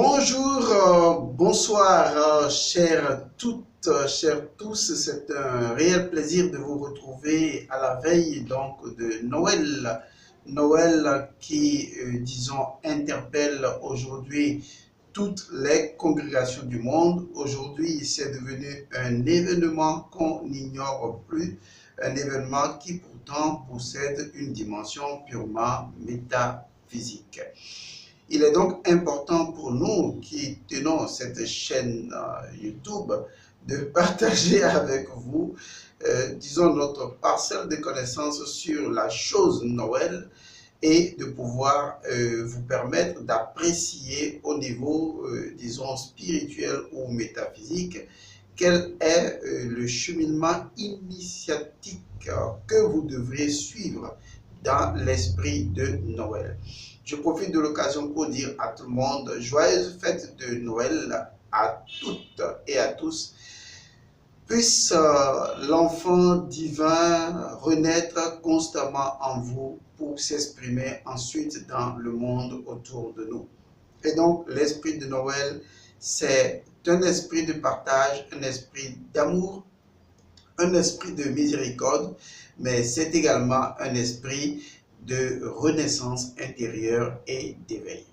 Bonjour, bonsoir, chères toutes, chers tous. C'est un réel plaisir de vous retrouver à la veille donc de Noël. Noël qui, disons, interpelle aujourd'hui toutes les congrégations du monde. Aujourd'hui, c'est devenu un événement qu'on n'ignore plus, un événement qui pourtant possède une dimension purement métaphysique. Il est donc important pour nous qui tenons cette chaîne YouTube de partager avec vous, disons, notre parcelle de connaissances sur la chose Noël et de pouvoir vous permettre d'apprécier au niveau, disons, spirituel ou métaphysique, quel est le cheminement initiatique que vous devrez suivre dans l'esprit de Noël. Je profite de l'occasion pour dire à tout le monde, joyeuses fêtes de Noël à toutes et à tous. Puisse l'enfant divin renaître constamment en vous pour s'exprimer ensuite dans le monde autour de nous. Et donc, l'esprit de Noël, c'est un esprit de partage, un esprit d'amour, un esprit de miséricorde, mais c'est également un esprit de renaissance intérieure et d'éveil.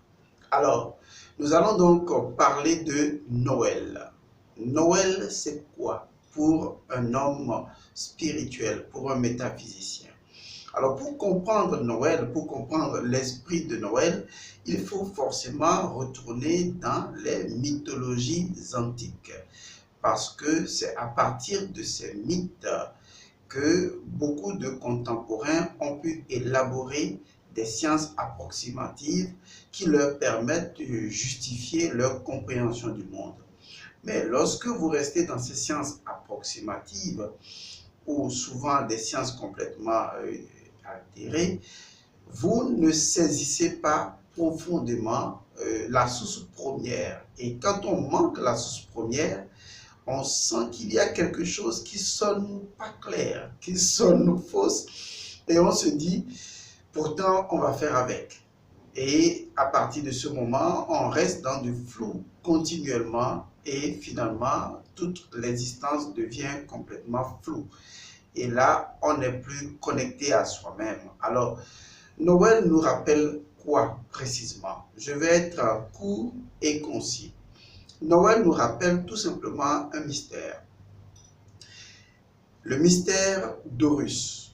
Alors, nous allons donc parler de Noël. Noël, c'est quoi pour un homme spirituel, pour un métaphysicien? Alors, pour comprendre Noël, pour comprendre l'esprit de Noël, il faut forcément retourner dans les mythologies antiques. Parce que c'est à partir de ces mythes que beaucoup de contemporains ont pu élaborer des sciences approximatives qui leur permettent de justifier leur compréhension du monde. Mais lorsque vous restez dans ces sciences approximatives, ou souvent des sciences complètement altérées, vous ne saisissez pas profondément la source première. Et quand on manque la source première, on sent qu'il y a quelque chose qui sonne pas clair, qui sonne fausse, et on se dit, pourtant, on va faire avec. Et à partir de ce moment, on reste dans du flou continuellement, et finalement, toute l'existence devient complètement floue. Et là, on n'est plus connecté à soi-même. Alors, Noël nous rappelle quoi précisément? Je vais être court et concis. Noël nous rappelle tout simplement un mystère. Le mystère d'Horus.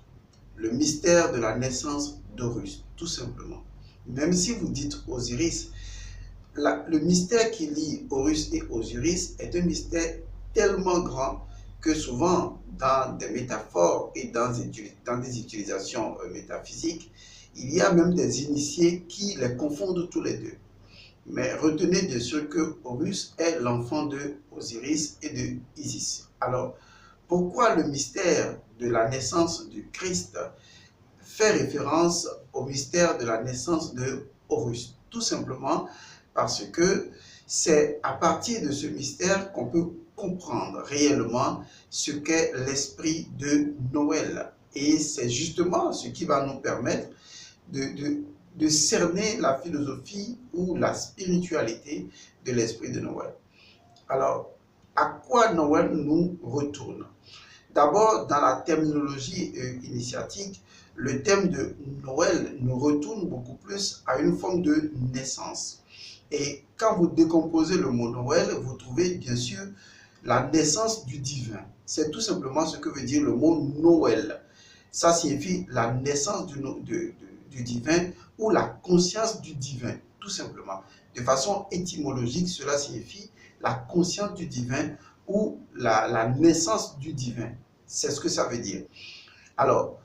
Le mystère de la naissance d'Horus, tout simplement. Même si vous dites Osiris, le mystère qui lie Horus et Osiris est un mystère tellement grand que souvent, dans des métaphores et dans des utilisations métaphysiques, il y a même des initiés qui les confondent tous les deux. Mais retenez bien sûr que Horus est l'enfant de Osiris et de Isis. Alors, pourquoi le mystère de la naissance du Christ fait référence au mystère de la naissance de Horus? Tout simplement parce que c'est à partir de ce mystère qu'on peut comprendre réellement ce qu'est l'esprit de Noël. Et c'est justement ce qui va nous permettre de cerner la philosophie ou la spiritualité de l'esprit de Noël. Alors, à quoi Noël nous retourne? D'abord, dans la terminologie initiatique, le thème de Noël nous retourne beaucoup plus à une forme de naissance. Et quand vous décomposez le mot Noël, vous trouvez bien sûr la naissance du divin. C'est tout simplement ce que veut dire le mot Noël. Ça signifie la naissance du divin ou la conscience du divin, tout simplement. De façon étymologique, cela signifie la conscience du divin ou la naissance du divin. C'est ce que ça veut dire. Alors,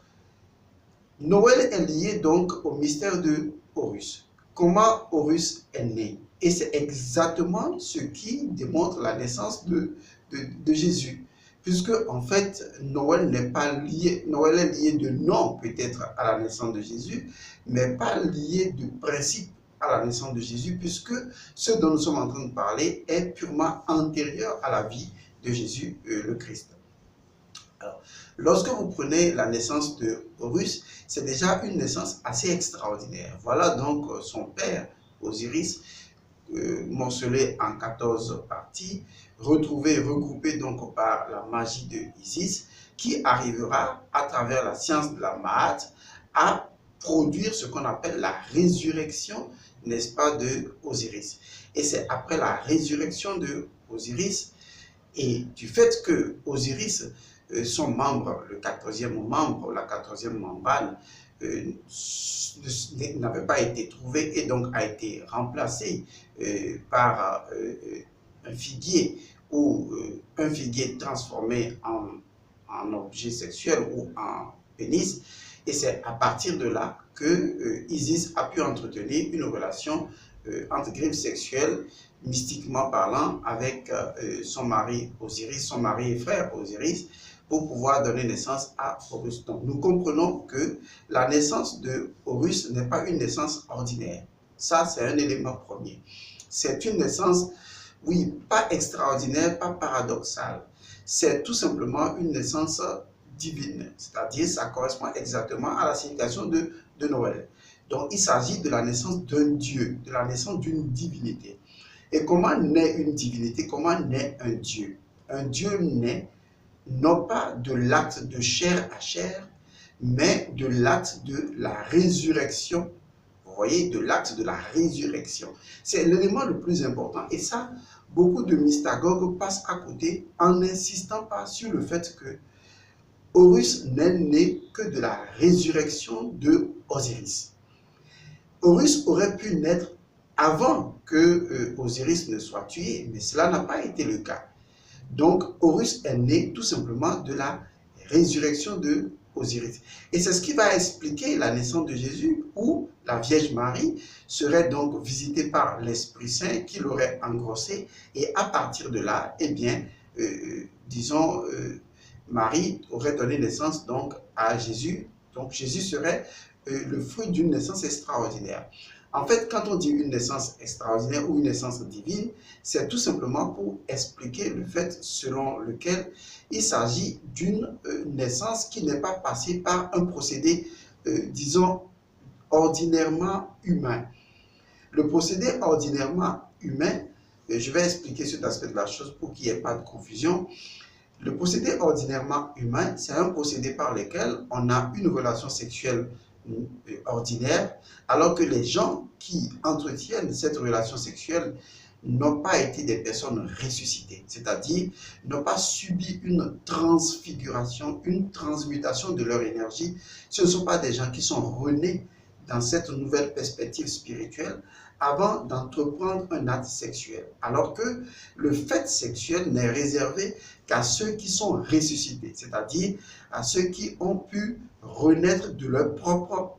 Noël est lié donc au mystère de Horus. Comment Horus est né? Et c'est exactement ce qui démontre la naissance de Jésus. Puisque, en fait, Noël n'est pas lié, Noël est lié de nom peut-être à la naissance de Jésus, mais pas lié de principe à la naissance de Jésus, puisque ce dont nous sommes en train de parler est purement antérieur à la vie de Jésus, le Christ. Alors, lorsque vous prenez la naissance de Horus, c'est déjà une naissance assez extraordinaire. Voilà donc son père, Osiris, morcelé en 14 parties, retrouvé, regroupé donc par la magie de Isis, qui arrivera à travers la science de la Maat à produire ce qu'on appelle la résurrection, n'est-ce pas, de Osiris. Et c'est après la résurrection de Osiris et du fait que Osiris, son membre, le 14e membre, la 14e membrane, n'avait pas été trouvé et donc a été remplacé par un figuier ou un figuier transformé en objet sexuel ou en pénis. Et c'est à partir de là que Isis a pu entretenir une relation entre griffes sexuelles, mystiquement parlant, avec son mari Osiris, son mari et frère Osiris, pour pouvoir donner naissance à Horus. Donc nous comprenons que la naissance de Horus n'est pas une naissance ordinaire. Ça, c'est un élément premier. C'est une naissance, oui, pas extraordinaire, pas paradoxale. C'est tout simplement une naissance divine, c'est-à-dire ça correspond exactement à la signification de Noël. Donc il s'agit de la naissance d'un Dieu, de la naissance d'une divinité. Et comment naît une divinité? Comment naît un Dieu? Un Dieu naît non pas de l'acte de chair à chair, mais de l'acte de la résurrection. Vous voyez, de l'acte de la résurrection. C'est l'élément le plus important. Et ça, beaucoup de mystagogues passent à côté en n'insistant pas sur le fait que Horus n'est né que de la résurrection de Osiris. Horus aurait pu naître avant que Osiris ne soit tué, mais cela n'a pas été le cas. Donc, Horus est né tout simplement de la résurrection de Osiris. Et c'est ce qui va expliquer la naissance de Jésus, où la Vierge Marie serait donc visitée par l'Esprit Saint qui l'aurait engrossé. Et à partir de là, eh bien, disons, Marie aurait donné naissance donc à Jésus. Donc, Jésus serait le fruit d'une naissance extraordinaire. En fait, quand on dit une naissance extraordinaire ou une naissance divine, c'est tout simplement pour expliquer le fait selon lequel il s'agit d'une naissance qui n'est pas passée par un procédé, disons, ordinairement humain. Le procédé ordinairement humain, je vais expliquer cet aspect de la chose pour qu'il n'y ait pas de confusion. Le procédé ordinairement humain, c'est un procédé par lequel on a une relation sexuelle ordinaire, alors que les gens qui entretiennent cette relation sexuelle n'ont pas été des personnes ressuscitées, c'est-à-dire n'ont pas subi une transfiguration, une transmutation de leur énergie. Ce ne sont pas des gens qui sont renés dans cette nouvelle perspective spirituelle avant d'entreprendre un acte sexuel, alors que le fait sexuel n'est réservé qu'à ceux qui sont ressuscités, c'est-à-dire à ceux qui ont pu renaître de leur propre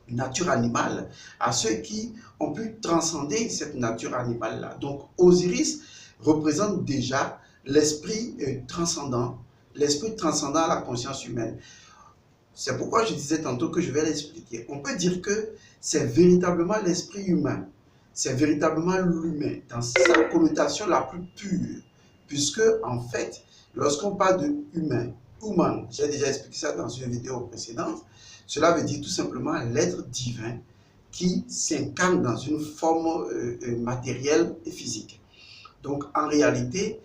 nature animale, à ceux qui ont pu transcender cette nature animale-là. Donc Osiris représente déjà l'esprit transcendant à la conscience humaine. C'est pourquoi je disais tantôt que je vais l'expliquer. On peut dire que c'est véritablement l'esprit humain, c'est véritablement l'humain dans sa connotation la plus pure, puisque en fait, lorsqu'on parle de humain, human, j'ai déjà expliqué ça dans une vidéo précédente, cela veut dire tout simplement l'être divin qui s'incarne dans une forme matérielle et physique. Donc en réalité,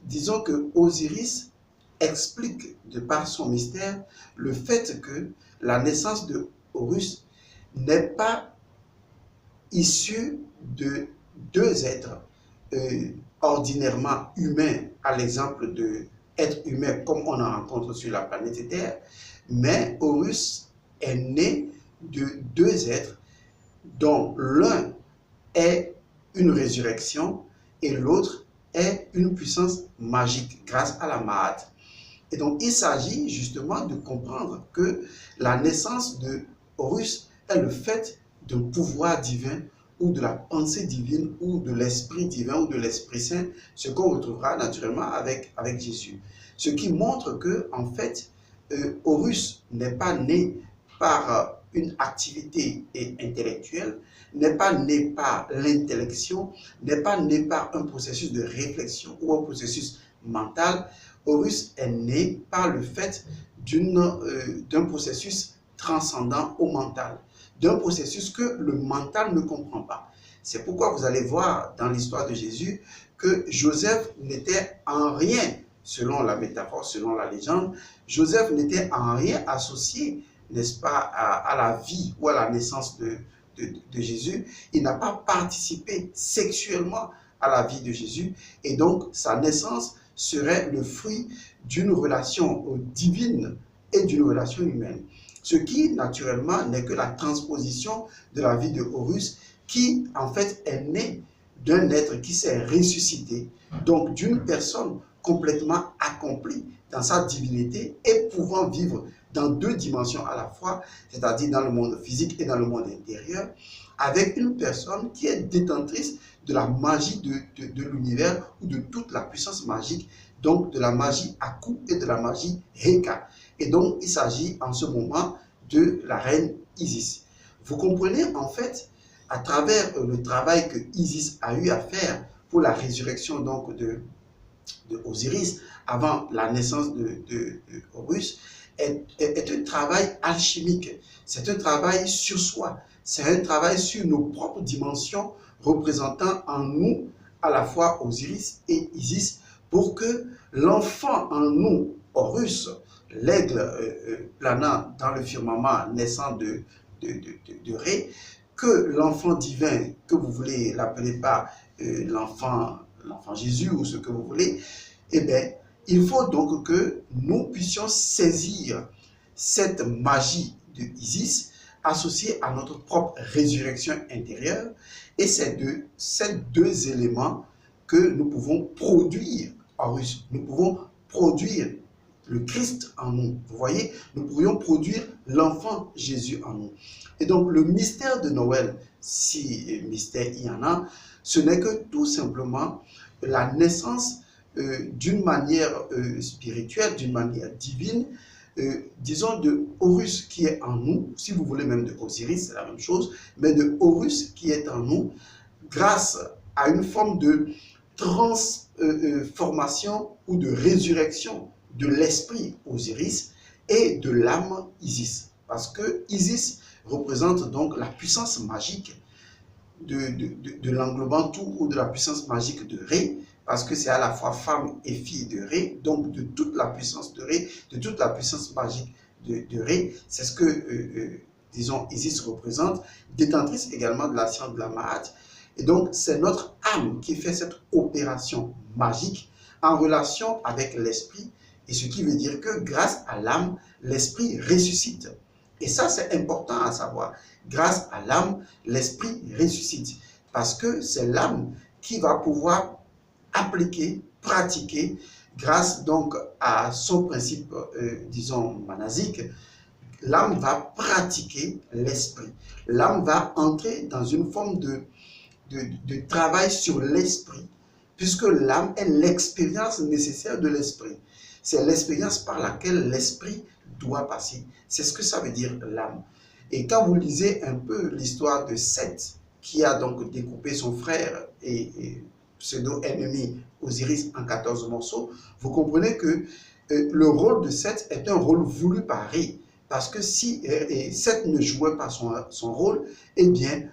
disons que Osiris explique de par son mystère le fait que la naissance de Horus n'est pas issue de deux êtres ordinairement humains, à l'exemple de êtres humains comme on en rencontre sur la planète Terre, mais Horus est né de deux êtres dont l'un est une résurrection et l'autre est une puissance magique grâce à la Maat. Et donc, il s'agit justement de comprendre que la naissance de Horus est le fait d'un pouvoir divin ou de la pensée divine ou de l'esprit divin ou de l'Esprit Saint, ce qu'on retrouvera naturellement avec Jésus. Ce qui montre que, en fait, Horus n'est pas né par une activité intellectuelle, n'est pas né par l'intellection, n'est pas né par un processus de réflexion ou un processus mental. Horus est né par le fait d'un processus transcendant au mental, d'un processus que le mental ne comprend pas. C'est pourquoi vous allez voir dans l'histoire de Jésus que Joseph n'était en rien, selon la métaphore, selon la légende, Joseph n'était en rien associé, n'est-ce pas, à la vie ou à la naissance de Jésus. Il n'a pas participé sexuellement à la vie de Jésus et donc sa naissance serait le fruit d'une relation divine et d'une relation humaine. Ce qui, naturellement, n'est que la transposition de la vie de Horus qui, en fait, est né d'un être qui s'est ressuscité, donc d'une personne complètement accomplie dans sa divinité et pouvant vivre dans deux dimensions à la fois, c'est-à-dire dans le monde physique et dans le monde intérieur, avec une personne qui est détentrice de la magie de l'univers ou de toute la puissance magique, donc de la magie Aku et de la magie Heka. Et donc, il s'agit en ce moment de la reine Isis. Vous comprenez en fait, à travers le travail que Isis a eu à faire pour la résurrection donc de Osiris avant la naissance de Horus, est un travail alchimique. C'est un travail sur soi. C'est un travail sur nos propres dimensions représentant en nous à la fois Osiris et Isis pour que l'enfant en nous, Horus, l'aigle planant dans le firmament naissant de Ré, que l'enfant divin, que vous voulez l'appeler pas l'enfant Jésus ou ce que vous voulez, eh bien, il faut donc que nous puissions saisir cette magie de Isis associée à notre propre résurrection intérieure et c'est de ces deux éléments que nous pouvons produire Horus. Nous pouvons produire le Christ en nous. Vous voyez, nous pourrions produire l'enfant Jésus en nous. Et donc, le mystère de Noël, si mystère il y en a, ce n'est que tout simplement la naissance d'une manière spirituelle, d'une manière divine, disons de Horus qui est en nous, si vous voulez même de Osiris, c'est la même chose, mais de Horus qui est en nous, grâce à une forme de transformation ou de résurrection de l'esprit Osiris et de l'âme Isis. Parce que Isis représente donc la puissance magique de l'englobant tout ou de la puissance magique de Ré, parce que c'est à la fois femme et fille de Ré, donc de toute la puissance de Ré, de toute la puissance magique de Ré. C'est ce que, disons, Isis représente, détentrice également de la science de la Mahat. Et donc, c'est notre âme qui fait cette opération magique en relation avec l'esprit, et ce qui veut dire que grâce à l'âme, l'esprit ressuscite. Et ça, c'est important à savoir. Grâce à l'âme, l'esprit ressuscite. Parce que c'est l'âme qui va pouvoir appliquer, pratiquer, grâce donc à son principe, disons, manasique, l'âme va pratiquer l'esprit. L'âme va entrer dans une forme de travail sur l'esprit, puisque l'âme est l'expérience nécessaire de l'esprit. C'est l'expérience par laquelle l'esprit doit passer. C'est ce que ça veut dire l'âme. Et quand vous lisez un peu l'histoire de Seth, qui a donc découpé son frère et pseudo-ennemi Osiris en 14 morceaux, vous comprenez que le rôle de Seth est un rôle voulu par Ré. Parce que si Seth ne jouait pas son rôle, eh bien,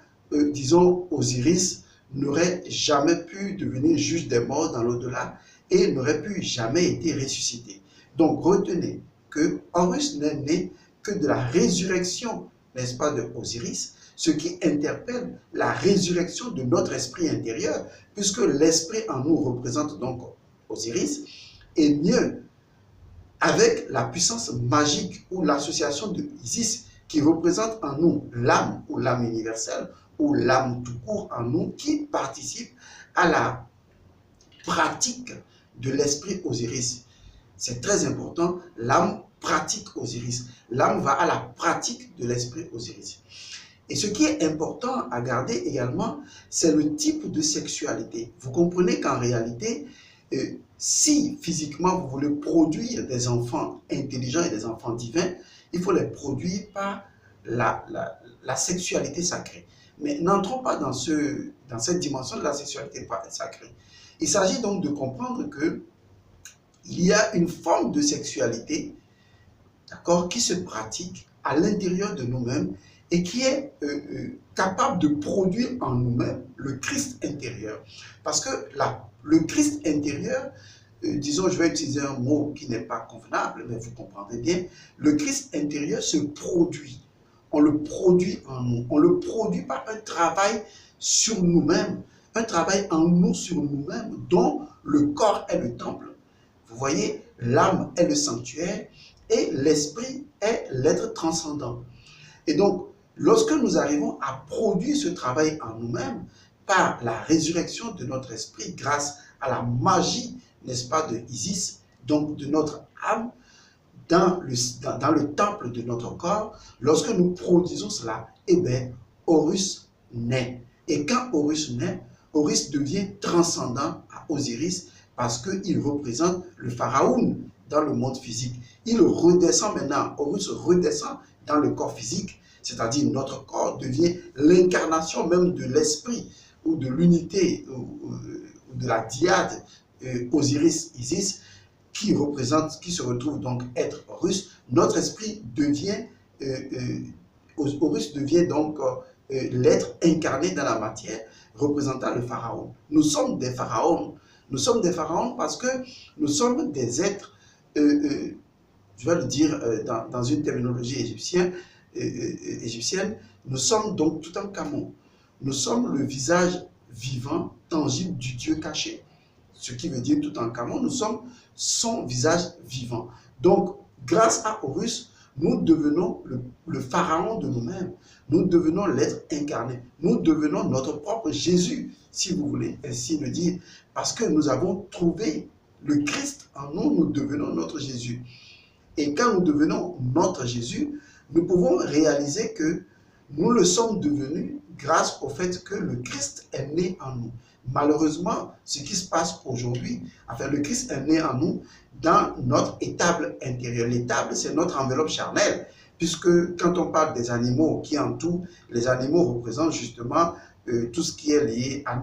disons, Osiris n'aurait jamais pu devenir juge des morts dans l'au-delà et n'aurait pu jamais été ressuscité. Donc, retenez que Horus n'est né que de la résurrection, n'est-ce pas, de Osiris, ce qui interpelle la résurrection de notre esprit intérieur, puisque l'esprit en nous représente donc Osiris, et mieux, avec la puissance magique ou l'association de Isis qui représente en nous l'âme ou l'âme universelle ou l'âme tout court en nous qui participe à la pratique de l'esprit Osiris. C'est très important, l'âme pratique Osiris. L'âme va à la pratique de l'esprit Osiris. Et ce qui est important à garder également, c'est le type de sexualité. Vous comprenez qu'en réalité, si physiquement vous voulez produire des enfants intelligents et des enfants divins, il faut les produire par la sexualité sacrée. Mais n'entrons pas dans cette dimension de la sexualité sacrée. Il s'agit donc de comprendre que il y a une forme de sexualité, d'accord, qui se pratique à l'intérieur de nous-mêmes et qui est capable de produire en nous-mêmes le Christ intérieur. Parce que le Christ intérieur, disons, je vais utiliser un mot qui n'est pas convenable, mais vous comprendrez bien, le Christ intérieur se produit. On le produit en nous. On le produit par un travail sur nous-mêmes, un travail en nous sur nous-mêmes, dont le corps est le temple. Vous voyez, l'âme est le sanctuaire et l'esprit est l'être transcendant. Et donc, lorsque nous arrivons à produire ce travail en nous-mêmes, par la résurrection de notre esprit, grâce à la magie, n'est-ce pas, de Isis, donc de notre âme, dans le temple de notre corps, lorsque nous produisons cela, eh bien, Horus naît. Et quand Horus naît, Horus devient transcendant à Osiris parce qu'il représente le pharaon dans le monde physique. Il redescend maintenant, Horus redescend dans le corps physique, c'est-à-dire notre corps devient l'incarnation même de l'esprit ou de l'unité ou de la dyade Osiris-Isis qui se retrouve donc être Horus. Notre esprit devient, Horus devient donc l'être incarné dans la matière représentant le pharaon. Nous sommes des pharaons. Nous sommes des pharaons parce que nous sommes des êtres, je vais le dire dans une terminologie égyptienne, nous sommes donc tout en camon. Nous sommes le visage vivant, tangible du Dieu caché. Ce qui veut dire tout en camon, nous sommes son visage vivant. Donc, grâce à Horus, nous devenons le pharaon de nous-mêmes. Nous devenons l'être incarné. Nous devenons notre propre Jésus, si vous voulez ainsi le dire. Parce que nous avons trouvé le Christ en nous, nous devenons notre Jésus. Et quand nous devenons notre Jésus, nous pouvons réaliser que nous le sommes devenus grâce au fait que le Christ est né en nous. Malheureusement, ce qui se passe aujourd'hui, enfin, le Christ est né en nous dans notre étable intérieure. L'étable, c'est notre enveloppe charnelle, puisque quand on parle des animaux qui entourent, les animaux représentent justement tout ce qui est lié à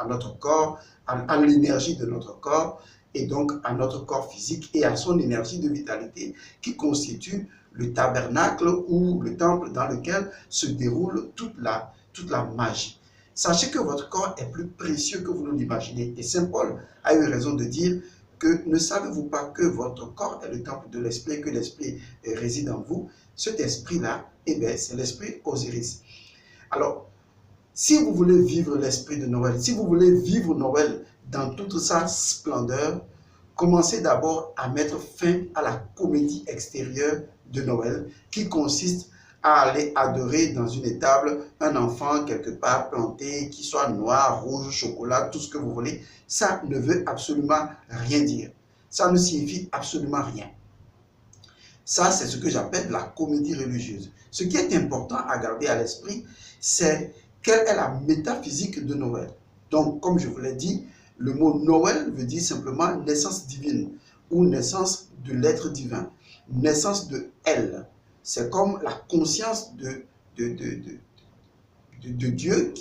notre corps, à l'énergie de notre corps, et donc à notre corps physique et à son énergie de vitalité qui constitue le tabernacle ou le temple dans lequel se déroule toute la magie. Sachez que votre corps est plus précieux que vous ne l'imaginez. Et Saint Paul a eu raison de dire que ne savez-vous pas que votre corps est le temple de l'esprit, que l'esprit réside en vous. Cet esprit-là, eh bien, c'est l'esprit Osiris. Alors, si vous voulez vivre l'esprit de Noël, si vous voulez vivre Noël dans toute sa splendeur, commencez d'abord à mettre fin à la comédie extérieure de Noël qui consiste à aller adorer dans une étable un enfant quelque part planté, qui soit noir, rouge, chocolat, tout ce que vous voulez. Ça ne veut absolument rien dire. Ça ne signifie absolument rien. Ça, c'est ce que j'appelle la comédie religieuse. Ce qui est important à garder à l'esprit, c'est quelle est la métaphysique de Noël. Donc, comme je vous l'ai dit, le mot Noël veut dire simplement naissance divine ou naissance de l'être divin, naissance de elle. C'est comme la conscience de Dieu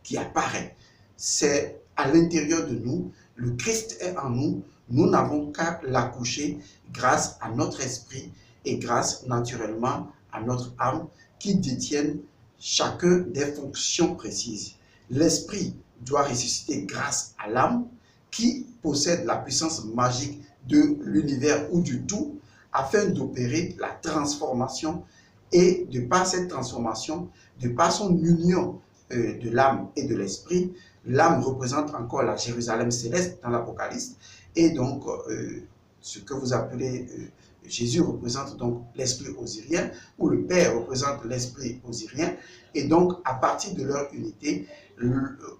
qui apparaît. C'est à l'intérieur de nous, le Christ est en nous, nous n'avons qu'à l'accoucher grâce à notre esprit et grâce naturellement à notre âme qui détiennent chacun des fonctions précises. L'esprit doit ressusciter grâce à l'âme qui possède la puissance magique de l'univers ou du tout afin d'opérer la transformation et de par cette transformation, de par son union de l'âme et de l'esprit, l'âme représente encore la Jérusalem céleste dans l'Apocalypse et donc ce que vous appelez Jésus représente donc l'esprit osirien ou le Père représente l'esprit osirien et donc à partir de leur unité,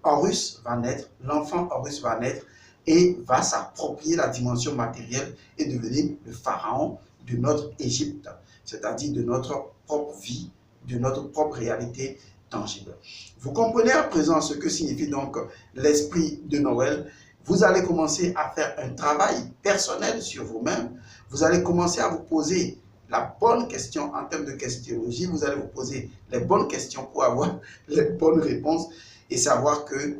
Horus va naître, l'enfant Horus va naître et va s'approprier la dimension matérielle et devenir le pharaon de notre Égypte, c'est-à-dire de notre propre vie, de notre propre réalité tangible. Vous comprenez à présent ce que signifie donc l'esprit de Noël. Vous allez commencer à faire un travail personnel sur vous-même. Vous allez commencer à vous poser la bonne question en termes de questionnologie. Vous allez vous poser les bonnes questions pour avoir les bonnes réponses et savoir que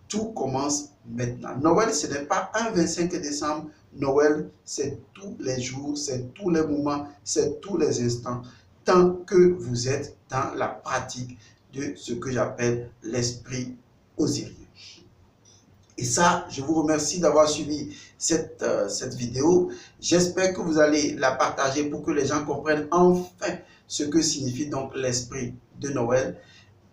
tout commence maintenant. Noël, ce n'est pas un 25 décembre. Noël, c'est tous les jours, c'est tous les moments, c'est tous les instants. tant que vous êtes dans la pratique de ce que j'appelle l'esprit osirien. Et ça, je vous remercie d'avoir suivi cette vidéo. J'espère que vous allez la partager pour que les gens comprennent enfin ce que signifie donc l'esprit de Noël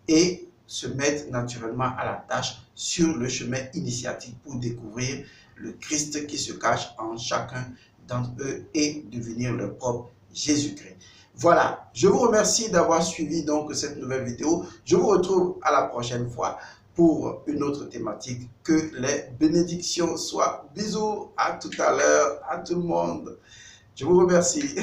et se mettre naturellement à la tâche sur le chemin initiatique pour découvrir le Christ qui se cache en chacun d'entre eux et devenir leur propre Jésus-Christ. Voilà, je vous remercie d'avoir suivi donc cette nouvelle vidéo. Je vous retrouve à la prochaine fois pour une autre thématique. Que les bénédictions soient. Bisous, à tout à l'heure, à tout le monde. Je vous remercie.